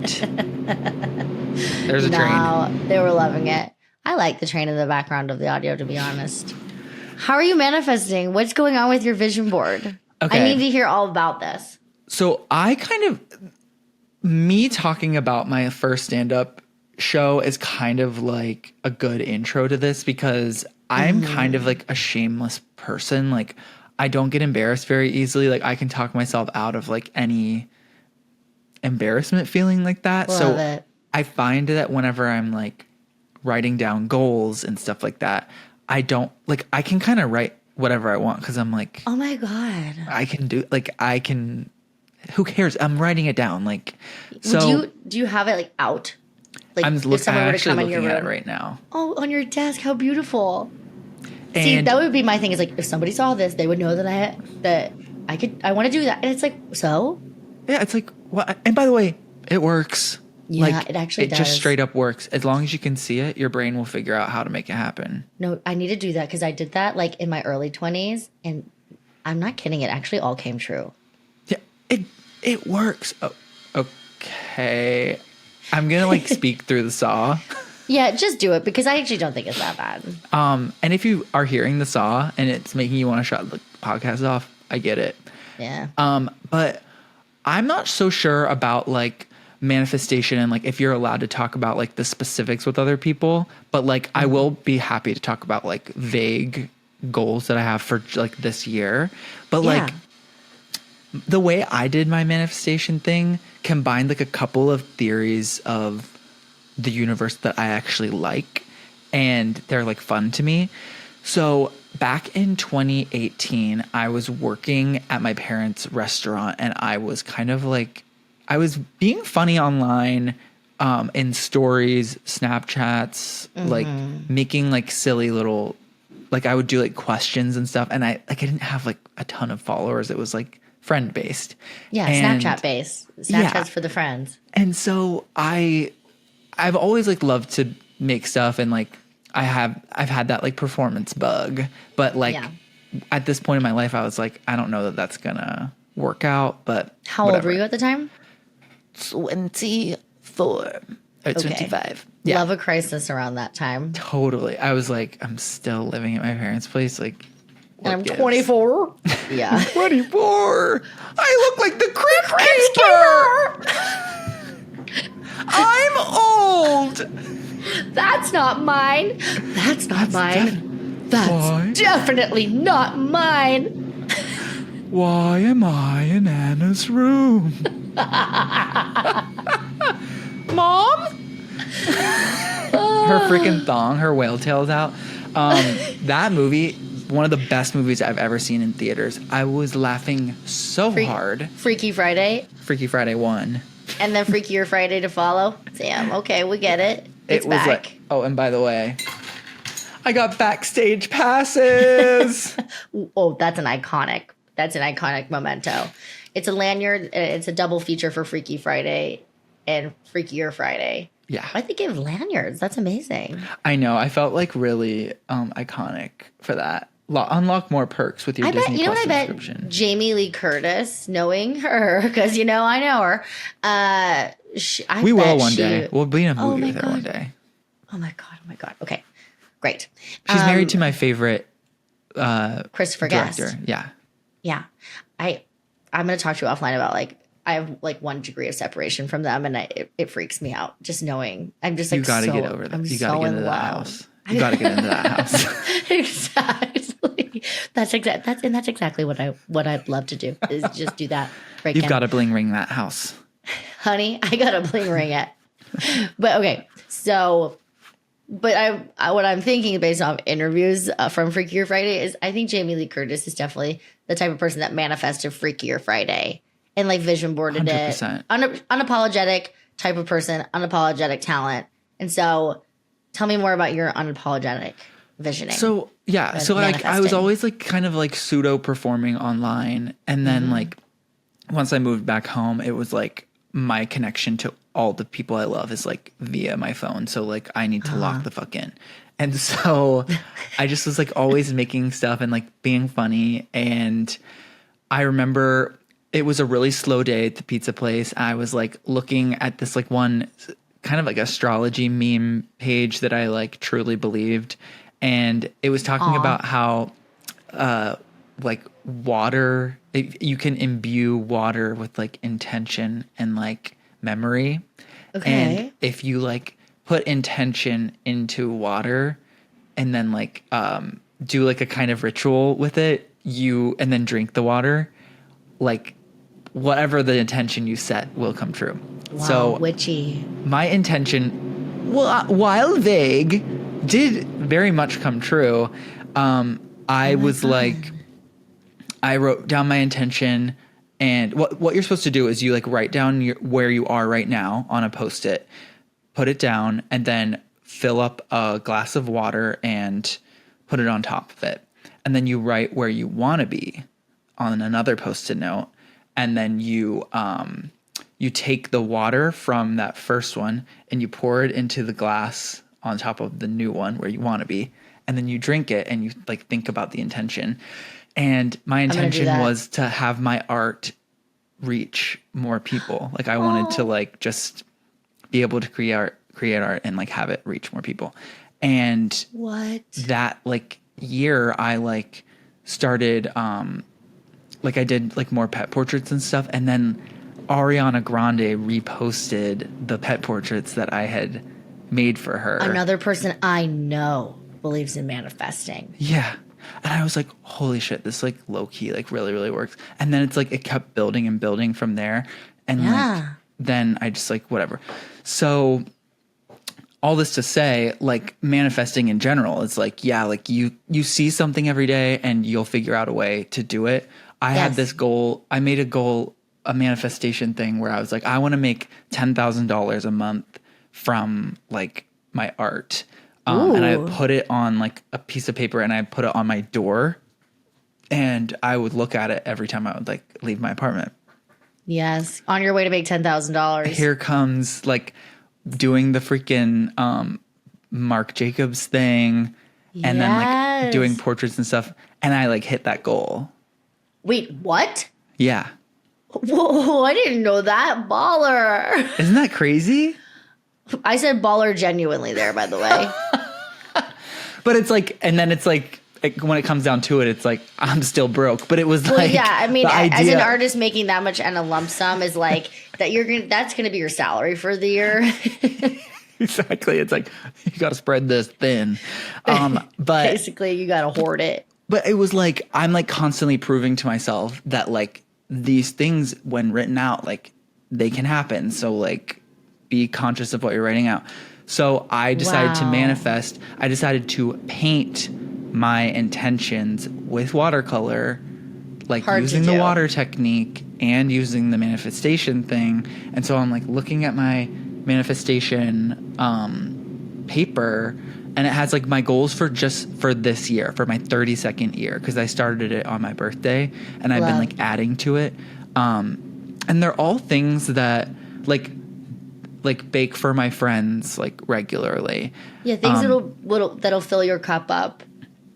There's a train. They were loving it. I like the train in the background of the audio, to be honest. How are you manifesting? What's going on with your vision board? Okay. I need to hear all about this. So I kind of, me talking about my first stand-up show is kind of like a good intro to this because I'm kind of like a shameless person. Like I don't get embarrassed very easily. Like I can talk myself out of like any embarrassment feeling like that. Love it. I find that whenever I'm like writing down goals and stuff like that, I don't like, I can kind of write whatever I want because I'm like, Oh my God. who cares? I'm writing it down. Like, so Do you have it like out? Like I'm if someone were to actually come in your looking at it room right now. Oh, on your desk. How beautiful. See, And that would be my thing is like if somebody saw this, they would know that I want to do that. And it's like, so? yeah, it's like, what? And by the way, it works. Yeah, like, it actually does. just straight up works. As long as you can see it, your brain will figure out how to make it happen. No, I need to do that because I did that like in my early 20s and I'm not kidding. It actually all came true. Yeah, it works. Oh, okay. I'm going to like speak through the saw. Yeah, just do it because I actually don't think it's that bad. And if you are hearing the saw and it's making you want to shut the podcast off, I get it. Yeah. But I'm not so sure about like manifestation and like if you're allowed to talk about like the specifics with other people, but like I will be happy to talk about like vague goals that I have for like this year. But like the way I did my manifestation thing combined like a couple of theories of the universe that I actually like and they're like fun to me. So back in 2018, I was working at my parents' restaurant and I was kind of like, I was being funny online in stories, Snapchats, like making like silly little, like I would do like questions and stuff. And I didn't have like a ton of followers. It was like friend based. Yeah, Snapchat based. Snapchat's for the friends. And so I've always like loved to make stuff and like I've had that like performance bug, but like at this point in my life, I was like, I don't know that that's gonna work out, but how old were you at the time? 24 or 25. Yeah. Love a crisis around that time. Totally. I was like, I'm still living at my parents' place. Like, and I'm 24. Yeah. 24. I look like the Crypt Keeper. I'm old. That's not mine. That's not mine. That's definitely not mine. Why am I in Anna's room? Mom? Her freaking thong, her whale tail's out. That movie, one of the best movies I've ever seen in theaters. I was laughing so hard. Freaky Friday. Freaky Friday 1. And then Freakier Friday to follow. Damn, okay, we get it. It's it was back. Like, oh, and by the way, I got backstage passes. Oh, that's an iconic memento. It's a lanyard. It's a double feature for Freaky Friday and Freakier Friday. Yeah. I think of lanyards. That's amazing. I know. I felt like really iconic for that. Unlock more perks with your Disney Plus subscription. I bet Jamie Lee Curtis, knowing her, because I know her. We will one day. We'll be in a movie with her one day. Oh my god. Okay, great. She's married to my favorite Christopher director. Guest. Yeah. I'm gonna talk to you offline about like I have like 1 degree of separation from them, and it freaks me out just knowing. I'm just like you gotta get over that. You gotta get into that house. You gotta get into that house. Exactly. That's exactly what I'd love to do is just do that. You've got to bling ring that house, honey. I gotta bling ring it. But okay, so. But what I'm thinking based off interviews from Freakier Friday is I think Jamie Lee Curtis is definitely the type of person that manifested Freakier Friday and like vision boarded 100%. It. Unapologetic type of person, unapologetic talent. And so tell me more about your unapologetic visioning. So yeah, so like I was always like kind of like pseudo performing online. And then like once I moved back home, it was like my connection to all the people I love is like via my phone. So like I need to lock the fuck in. And so I just was like always making stuff and like being funny. And I remember it was a really slow day at the pizza place. I was like looking at this like one kind of like astrology meme page that I like truly believed. And it was talking about how like water you can imbue water with like intention and like memory. Okay. And if you like put intention into water and then like do like a kind of ritual with it, and then drink the water, like whatever the intention you set will come true. Wow, so witchy. My intention, while vague, did very much come true. I was like, I wrote down my intention, and what you're supposed to do is you like write down where you are right now on a Post-it, put it down, and then fill up a glass of water and put it on top of it. And then you write where you want to be on another Post-it note. And then you take the water from that first one and you pour it into the glass on top of the new one where you want to be. And then you drink it and you like think about the intention. And my intention was to have my art reach more people. Like I wanted to like just be able to create art and like have it reach more people. And that like year I like started like I did like more pet portraits and stuff, and then Ariana Grande reposted the pet portraits that I had made for her. Another person I know believes in manifesting. Yeah. And I was like, holy shit, this like low key like really, really works. And then it's like it kept building and building from there. And like then I just like whatever. So all this to say, like manifesting in general is like, yeah, like you see something every day and you'll figure out a way to do it. I had this goal. I made a manifestation thing where I was like, I want to make $10,000 a month from like my art. And I put it on like a piece of paper and I put it on my door, and I would look at it every time I would like leave my apartment. Yes. On your way to make $10,000. Here comes like doing the freaking Marc Jacobs thing and then like doing portraits and stuff. And I like hit that goal. Wait, what? Yeah. Whoa, I didn't know that. Baller. Isn't that crazy? I said baller genuinely there, by the way. But it's like, and then it's like when it comes down to it, it's like, I'm still broke. But it was like, yeah, I mean, as idea, an artist, making that much and a lump sum is like, that's going to be your salary for the year. Exactly. It's like, you got to spread this thin. But basically you got to hoard it. But it was like, I'm like constantly proving to myself that like these things when written out, like they can happen. So like be conscious of what you're writing out. So I decided to manifest. I decided to paint my intentions with watercolor, like using the water technique and using the manifestation thing. And so I'm like looking at my manifestation paper, and it has like my goals for this year, for my 32nd year, because I started it on my birthday, and I've been like adding to it. And they're all things that like bake for my friends like regularly. Yeah, things that'll fill your cup up,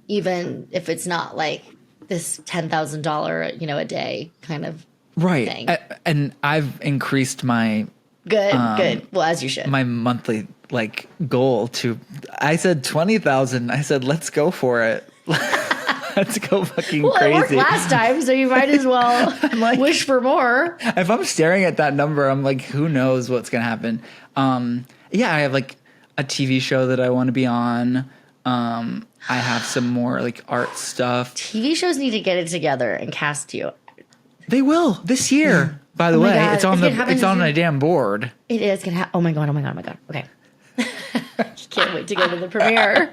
even if it's not like this $10,000 a day kind of thing. And I've increased my good. Well, as you should. My monthly like goal to, I said 20,000. I said let's go for it. Let's go fucking crazy. It worked last time, so you might as well like, wish for more. If I'm staring at that number, I'm like, who knows what's gonna happen? Yeah, I have like a TV show that I want to be on. I have some more like art stuff. TV shows need to get it together and cast you. They will this year. By the way, God. it's on a damn board. It is gonna happen. Oh my god. Okay. Can't wait to go to the premiere.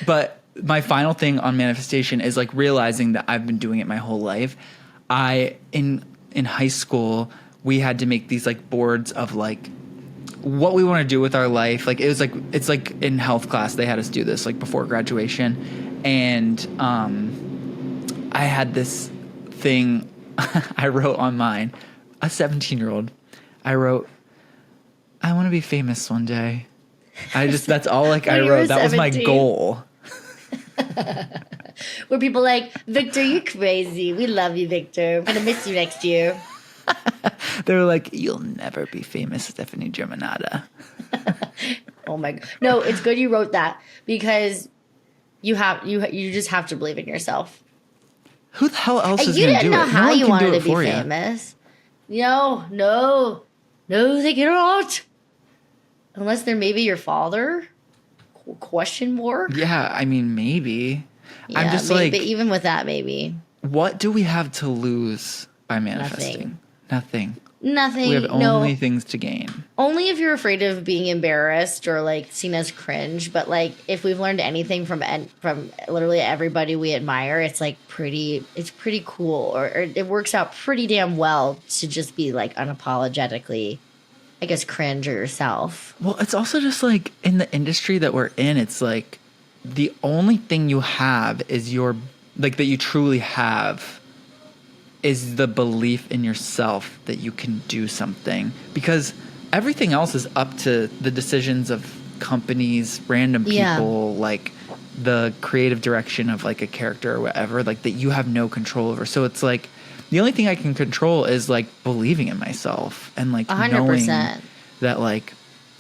But my final thing on manifestation is like realizing that I've been doing it my whole life. In high school, we had to make these like boards of like what we want to do with our life. Like it's like in health class, they had us do this like before graduation. And I had this thing I wrote on mine, a 17-year-old. I wrote, I want to be famous one day. That's all like I wrote. That was my goal. Were people like, Victor, you crazy. We love you, Victor. We're going to miss you next year. They were like, you'll never be famous, Stephanie Germanata. Oh my God. No, it's good you wrote that, because you just have to believe in yourself. Who the hell else is You going to do didn't it? know how one you can do wanted it to be for you. famous. No, they cannot. Unless they're maybe your father? Question mark? Yeah, I mean, maybe. Yeah, I'm just maybe, like, even with that, maybe. what do we have to lose by manifesting? Nothing. Nothing. We have only things to gain. Only if you're afraid of being embarrassed or like seen as cringe. But like, if we've learned anything from literally everybody we admire, it's like it's pretty cool, or it works out pretty damn well to just be like unapologetically, I guess, cringe or yourself. Well, it's also just like in the industry that we're in, it's like the only thing you have is that you truly have is the belief in yourself that you can do something, because everything else is up to the decisions of companies, random people, like the creative direction of like a character or whatever, like that you have no control over. So it's like the only thing I can control is like believing in myself and like 100%. knowing that like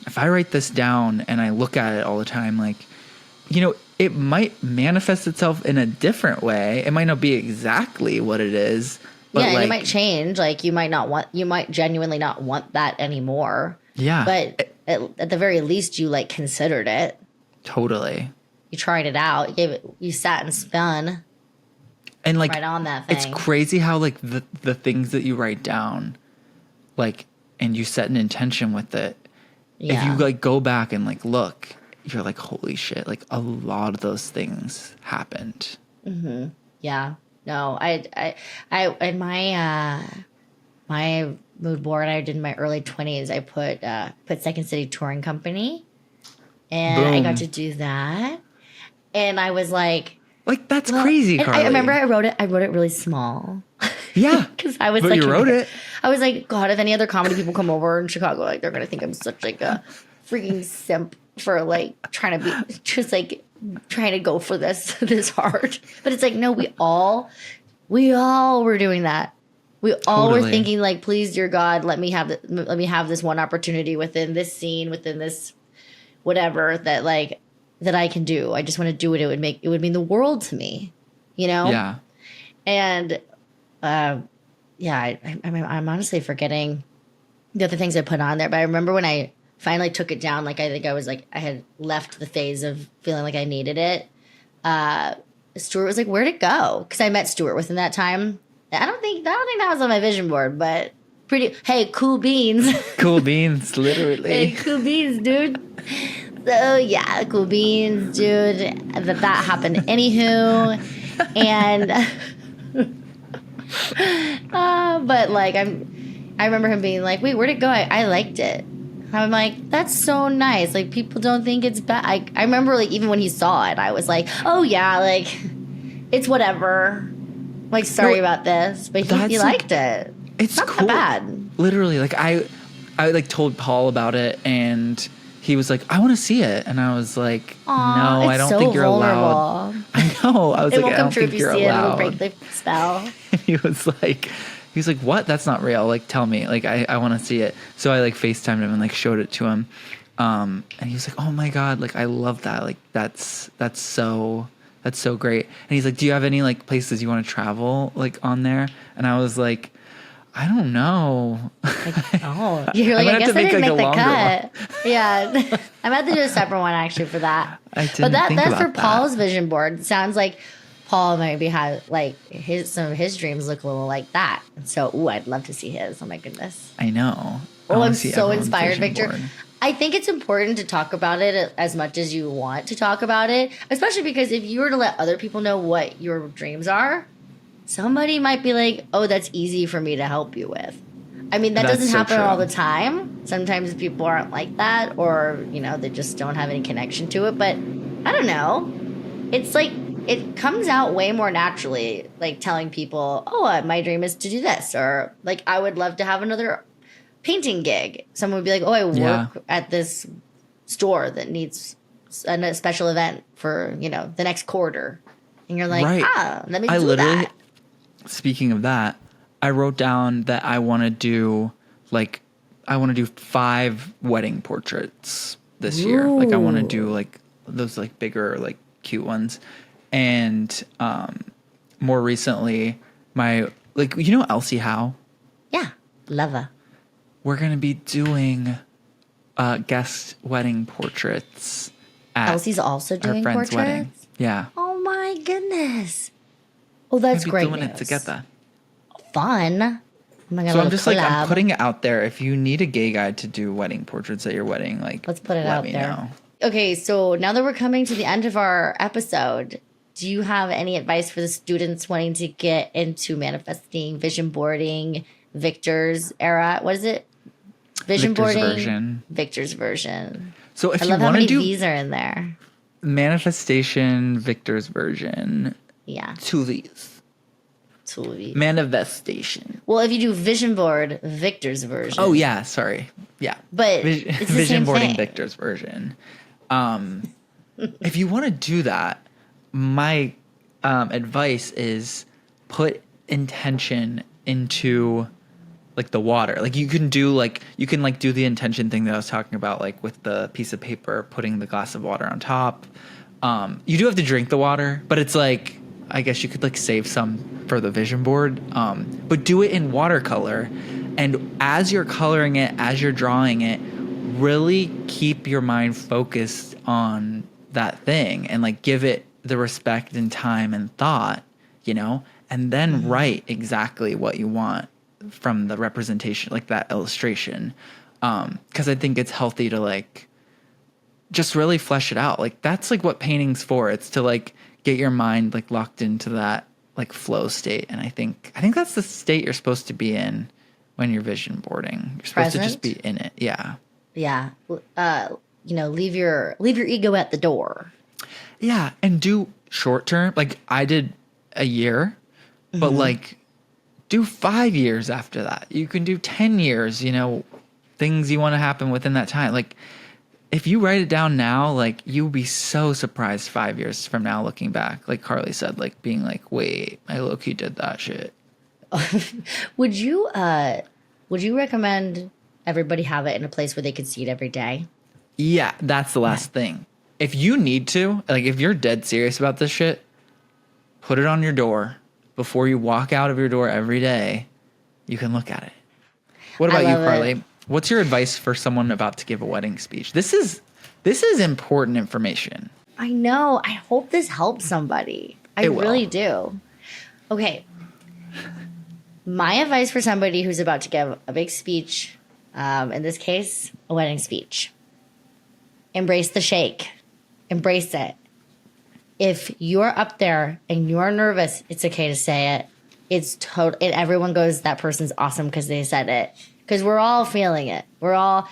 if I write this down and I look at it all the time, like, it might manifest itself in a different way. It might not be exactly what it is. But and it might change. Like you might genuinely not want that anymore. Yeah. But at the very least, you like considered it. Totally. You tried it out. You sat and spun. And like right on that thing. It's crazy how like the things that you write down, like, and you set an intention with it. Yeah. If you like go back and like look, you're like, holy shit! Like a lot of those things happened. Mm-hmm. Yeah. No, I in my mood board I did in my early 20s, I put Second City Touring Company, and Boom. I got to do that, and I was like that's crazy, Carly. I remember I wrote it really small. Yeah, because I was but you wrote it. I was like, God, if any other comedy people come over in Chicago, like they're gonna think I'm such like a freaking simp for like trying to go for this hard. But it's like, no, we all were doing that. We all were thinking like, please, dear God, let me have this one opportunity within this scene, within this whatever that I can do. I just want to do it. It would mean the world to me, Yeah. And I'm honestly forgetting the other things I put on there. But I remember when I finally took it down, like I think I had left the phase of feeling like I needed it. Stuart was like, "Where'd it go?" Because I met Stuart within that time. I don't think that was on my vision board, but hey, cool beans. Cool beans, literally. Hey, cool beans, dude. So yeah, cool beans, dude. That happened. Anywho, and but like I remember him being like, "Wait, where'd it go? I liked it." I'm like, that's so nice. Like, people don't think it's bad. I remember, like, even when he saw it, I was like, oh, yeah, like, it's whatever. Like, sorry about this. But he liked it. It's not cool. that bad. Literally, like, I like, told Paul about it, and he was like, I want to see it. And I was like, no, I don't think you're allowed. I know. I was like, I don't think you're allowed. It won't come true if you see it. It'll break the spell. And he was like, what? That's not real. Like, tell me. Like, I want to see it. So I like FaceTimed him and like showed it to him. And he was like, oh my God, like, I love that. Like, that's so great. And he's like, do you have any like places you want to travel like on there? And I was like, I don't know. You're like, I guess I didn't make the cut. Yeah. I'm about to do a separate one actually for that. That's for Paul's vision board. It sounds like Paul maybe had like some of his dreams look a little like that. So, I'd love to see his. Oh my goodness. I know. I'm so inspired, Victor. Board. I think it's important to talk about it as much as you want to talk about it, especially because if you were to let other people know what your dreams are, somebody might be like, oh, that's easy for me to help you with. I mean, that doesn't happen all the time. Sometimes people aren't like that, or, they just don't have any connection to it. But I don't know. It's like, it comes out way more naturally, like telling people, oh, my dream is to do this, or like, I would love to have another painting gig. Someone would be like, oh, I work at this store that needs a special event for, the next quarter. And you're like, let me do that. Speaking of that, I wrote down that I want to do 5 wedding portraits this year. Like, I want to do like those like bigger like cute ones. And more recently, Elsie Howe? Yeah, love her. We're going to be doing guest wedding portraits at Elsie's also doing our friend's portraits? wedding. Yeah. Oh my goodness. Oh, that's great We're doing news. it together. Fun. Oh my God, So I'm just collab. I'm putting it out there. If you need a gay guy to do wedding portraits at your wedding, Let's put it let out me there. know. Okay, so now that we're coming to the end of our episode, do you have any advice for the students wanting to get into manifesting, vision boarding, Victor's era? What is it? Vision Victor's boarding, version. Victor's version. So if I you love how want to many do V's are in there. manifestation, Victor's version, Yeah, 2 V's. 2 V's. Manifestation. Well, if you do vision board, Victor's version. Oh yeah, sorry. Yeah. But it's the Vision same boarding thing. Victor's version. If you want to do that, my advice is put intention into the water. You can do do the intention thing that I was talking about, with the piece of paper, putting the glass of water on top. You do have to drink the water, but it's I guess you could save some for the vision board. But do it in watercolor, and as you're coloring it, as you're drawing it, really keep your mind focused on that thing and give it the respect and time and thought, and then write exactly what you want from the representation, that illustration. Because I think it's healthy to just really flesh it out. That's what painting's for. It's to get your mind locked into that flow state. And I think that's the state you're supposed to be in when you're vision boarding. You're supposed to just be in it. Yeah. Yeah. Leave your ego at the door. Yeah, and do short term. I did a year, but do 5 years after that. You can do 10 years, things you want to happen within that time. If you write it down now, you'll be so surprised 5 years from now looking back. Like Carly said, being wait, I low-key did that shit. Would you recommend everybody have it in a place where they could see it every day? Yeah, that's the last thing. If you need to, if you're dead serious about this shit, put it on your door before you walk out of your door every day. You can look at it. What about you, Carly? What's your advice for someone about to give a wedding speech? This is important information. I know. I hope this helps somebody. I really do. Okay. My advice for somebody who's about to give a big speech, in this case, a wedding speech. Embrace the shake. Embrace it. If you're up there and you're nervous, it's okay to say it. It's and everyone goes, that person's awesome because they said it. Because we're all feeling it. We're all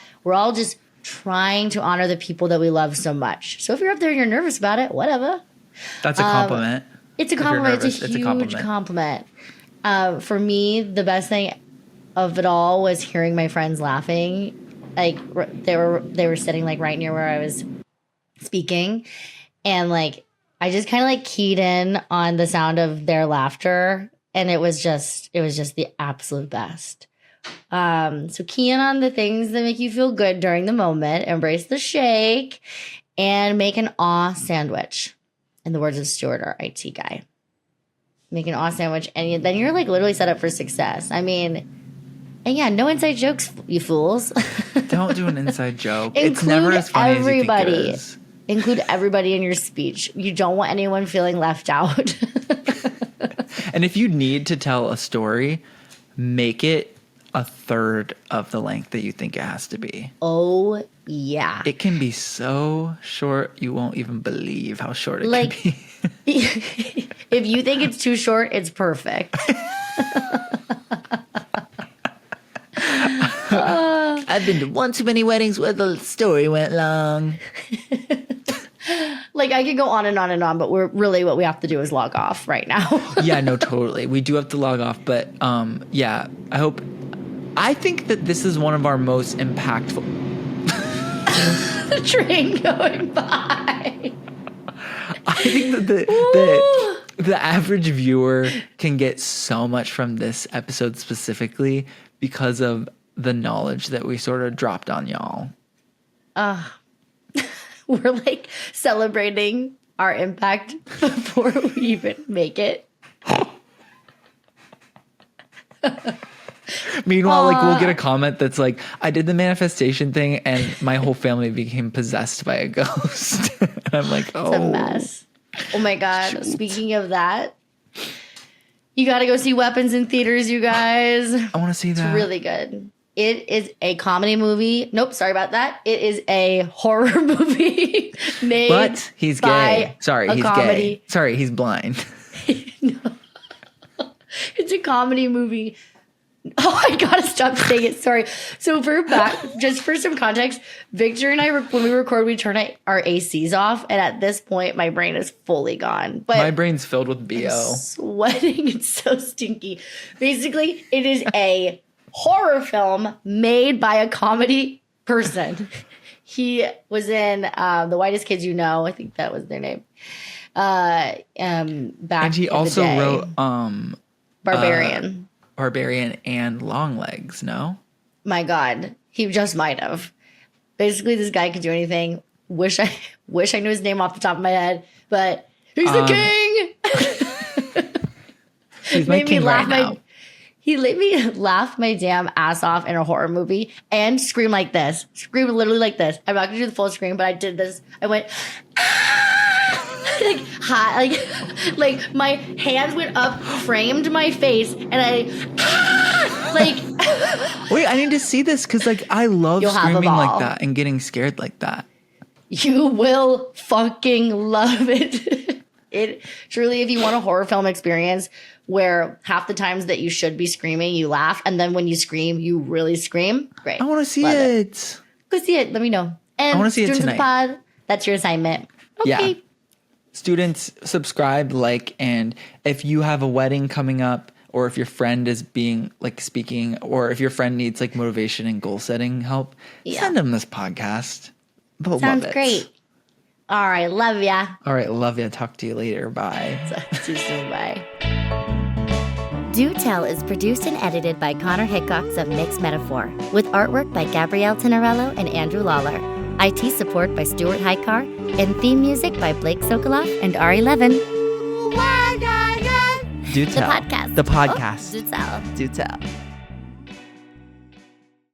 just trying to honor the people that we love so much. So if you're up there and you're nervous about it, whatever. That's a compliment. It's a compliment. It's a huge compliment. For me, the best thing of it all was hearing my friends laughing. They were sitting right near where I was speaking, and I just kind of keyed in on the sound of their laughter, and it was just the absolute best. So key in on the things that make you feel good during the moment, embrace the shake, and make an awe sandwich. In the words of Stuart, our IT guy. Make an awe sandwich, and then you're literally set up for success. I mean, and yeah, no inside jokes, you fools. Don't do an inside joke. It's never as funny as you think it is. Include everybody in your speech. You don't want anyone feeling left out. And if you need to tell a story, make it a third of the length that you think it has to be. Oh, yeah. It can be so short, you won't even believe how short it can be. If you think it's too short, it's perfect. I've been to one too many weddings where the story went long. I could go on and on and on, but what we have to do is log off right now. Yeah, no, totally. We do have to log off, but yeah, I think that this is one of our most impactful. The train going by. I think that the average viewer can get so much from this episode specifically because of the knowledge that we sort of dropped on y'all. We're celebrating our impact before we even make it. Meanwhile, like we'll get a comment that's like, I did the manifestation thing and my whole family became possessed by a ghost. And I'm like, oh. It's a mess. Oh my God. Shoot. Speaking of that, you got to go see Weapons in theaters, you guys. I want to see that. It's really good. It is a comedy movie. Nope, sorry about that. It is a horror movie made But he's gay. Sorry, he's comedy. gay. Sorry, he's blind. No. It's a comedy movie. Oh, I gotta stop saying it. Sorry. So just for some context, Victor and I, when we record, we turn our ACs off, and at this point, my brain is fully gone. But my brain's filled with BO. I'm sweating. It's so stinky. Basically, it is a horror film made by a comedy person. He was in The Whitest Kids You Know. I think that was their name. Back and he also wrote Barbarian and Longlegs, no? My God, he just might have. Basically, this guy could do anything. Wish I knew his name off the top of my head, but he's the king. He's my king right now. He made me laugh my damn ass off in a horror movie and scream like this. Scream literally like this. I'm not gonna do the full scream, but I did this. I went like hot, like my hands went up, framed my face, and I like. Wait, I need to see this because like I love screaming like that and getting scared like that. You will fucking love it. It truly, if you want a horror film experience where half the times that you should be screaming, you laugh, and then when you scream, you really scream. Great. I want to see it. Go see it. Let me know. And I want to see it tonight. Pod, that's your assignment. Okay. Yeah. Students, subscribe, like, and if you have a wedding coming up, or if your friend is being like speaking, or if your friend needs like motivation and goal setting help, send them this podcast. They'll Sounds love it. Great. All right, love ya. All right, love ya. Talk to you later. Bye. See you soon. Bye. Do Tell is produced and edited by Connor Hickox of Mixed Metaphor, with artwork by Gabrielle Tenorello and Andrew Lawler. IT support by Stuart Hykar, and theme music by Blake Sokoloff and Ari Levin. Do Tell. The podcast. The podcast. Oh, Do Tell. Do Tell.